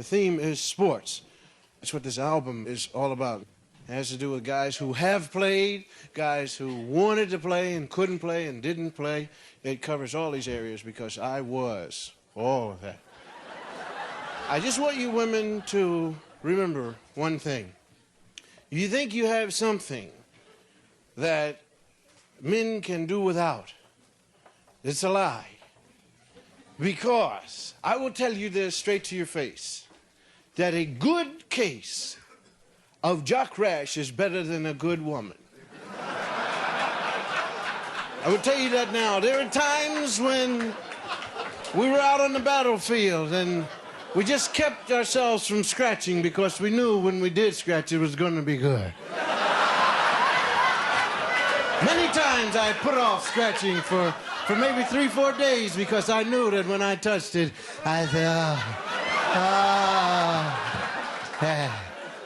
The theme is sports. That's what this album is all about. It has to do with guys who have played, guys who wanted to play and couldn't play and didn't play. It covers all these areas because I was all of that. I just want you women to remember one thing. You think you have something that men can do without. It's a lie. Because I will tell you this straight to your face, that a good case of jock rash is better than a good woman. I will tell you that now. There are times when we were out on the battlefield and we just kept ourselves from scratching because we knew when we did scratch it was going to be good. Many times I put off scratching for maybe 3-4 days because I knew that when I touched it, I said,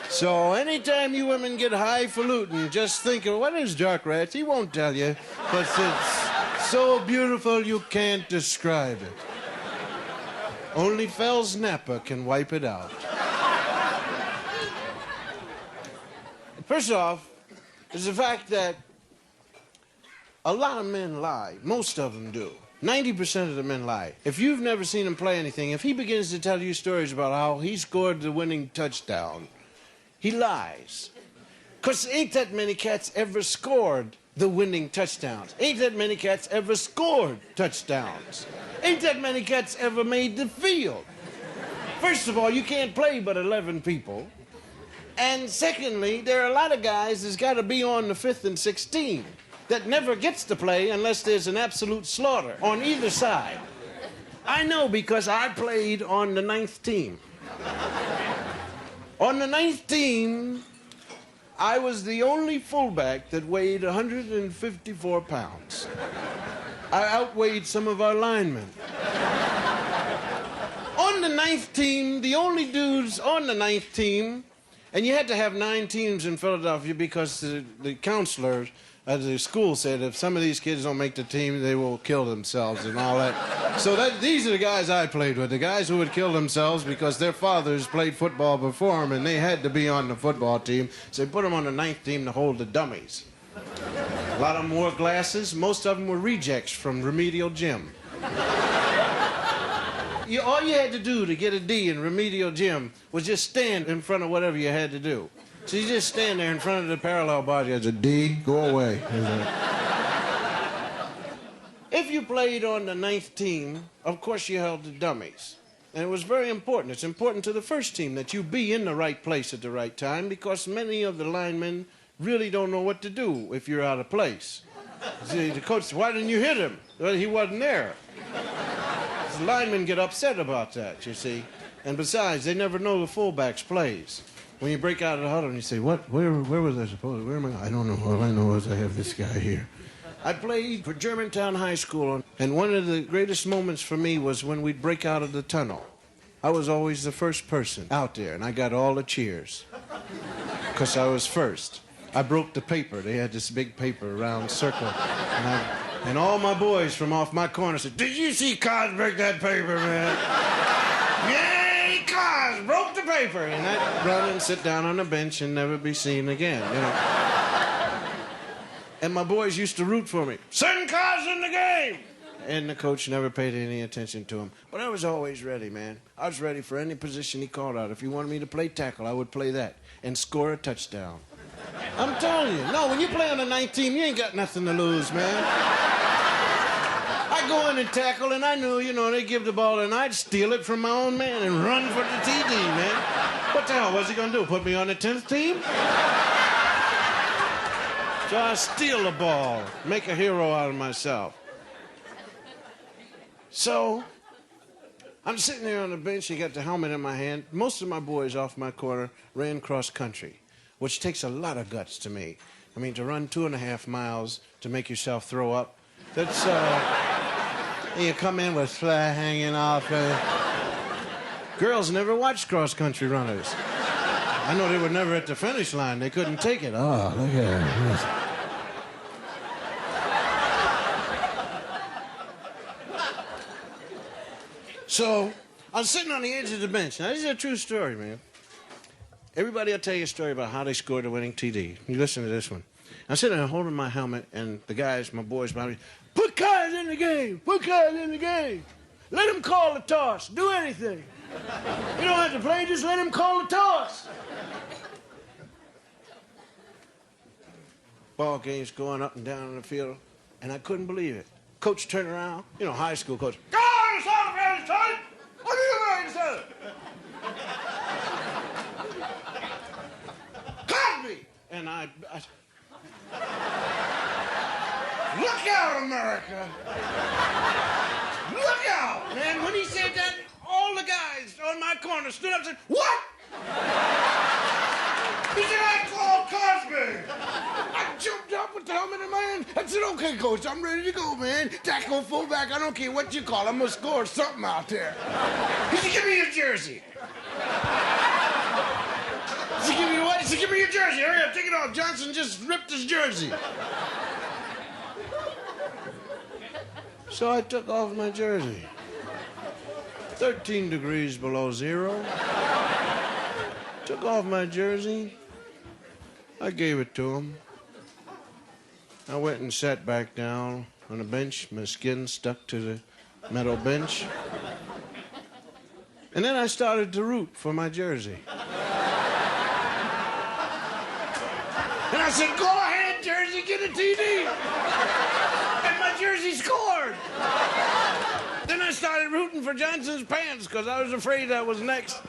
So anytime you women get highfalutin, just think of, what is jock rash? He won't tell you, but it's so beautiful you can't describe it. Only Fels Napa can wipe it out. First off, is the fact that a lot of men lie. Most of them do. 90% of the men lie. If you've never seen him play anything, if he begins to tell you stories about how he scored the winning touchdown, he lies. Because ain't that many cats ever scored the winning touchdowns. Ain't that many cats ever scored touchdowns. Ain't that many cats ever made the field. First of all, you can't play but 11 people. And secondly, there are a lot of guys that's got to be on the 5th and 6th team that never gets to play unless there's an absolute slaughter on either side. I know because I played on the 9th team. On the 9th team, I was the only fullback that weighed 154 pounds. I outweighed some of our linemen. On the 9th team, the only dudes on the 9th team, and you had to have 9 teams in Philadelphia because the counselors at the school said if some of these kids don't make the team, they will kill themselves and all that. So these are the guys I played with, the guys who would kill themselves because their fathers played football before them and they had to be on the football team. So they put them on the 9th team to hold the dummies. A lot of them wore glasses. Most of them were rejects from remedial gym. All you had to do to get a D in remedial gym was just stand in front of whatever you had to do. So you just stand there in front of the parallel body as a D, go away. If you played on the 9th team, of course you held the dummies. And it was very important. It's important to the first team that you be in the right place at the right time because many of the linemen really don't know what to do if you're out of place. See, the coach said, why didn't you hit him? Well, he wasn't there. The linemen get upset about that, you see. And besides, they never know the fullback's plays. When you break out of the huddle and you say, what? Where was I supposed to? Where am I? I don't know. All I know is I have this guy here. I played for Germantown High School, and one of the greatest moments for me was when we'd break out of the tunnel. I was always the first person out there, and I got all the cheers because I was first. I broke the paper. They had this big paper, round circle, and all my boys from off my corner said, did you see Cos break that paper, man? Yay, Cos broke the paper. And I'd run and sit down on the bench and never be seen again, you know. And my boys used to root for me. Send Cos in the game! And the coach never paid any attention to him. But I was always ready, man. I was ready for any position he called out. If he wanted me to play tackle, I would play that and score a touchdown. I'm telling you. No, when you play on the 9th team, you ain't got nothing to lose, man. I'd go in and tackle, and I knew, you know, they'd give the ball, and I'd steal it from my own man and run for the TD, man. What the hell was he going to do, put me on the 10th team? So I steal the ball, make a hero out of myself. So I'm sitting there on the bench, you got the helmet in my hand. Most of my boys off my corner ran cross country, which takes a lot of guts to me. I mean, to run 2.5 miles to make yourself throw up, that's, you come in with fly hanging off. Girls never watched cross-country runners. I know they were never at the finish line. They couldn't take it. Oh, look at it. So I was sitting on the edge of the bench. Now, this is a true story, man. Everybody will tell you a story about how they scored the winning TD. You listen to this one. I'm sitting there holding my helmet, and the guys, my boys, behind me, put guys in the game. Put guys in the game. Let him call the toss. Do anything. You don't have to play, just let him call the toss. Ball game's going up and down in the field, and I couldn't believe it. Coach turned around, you know, high school coach. Go on, it's all around the time. What are you going to say? Cosby! And I look out, America! Look out! Man, when he said that, all the guys on my corner stood up and said, what? He said, I called Cosby. I jumped up with the helmet in my hand. I said, okay, coach, I'm ready to go, man. Tackle, fullback, I don't care what you call it. I'm going to score something out there. He said, give me your jersey. He said, give me what? He said, give me your jersey. Hurry up, take it off. Johnson just ripped his jersey. So I took off my jersey. 13 degrees below zero. Took off my jersey. I gave it to him. I went and sat back down on the bench. My skin stuck to the metal bench. And then I started to root for my jersey. And I said, go ahead, jersey, get a TD. And my jersey scored. Then I started rooting for Johnson's pants because I was afraid I was next.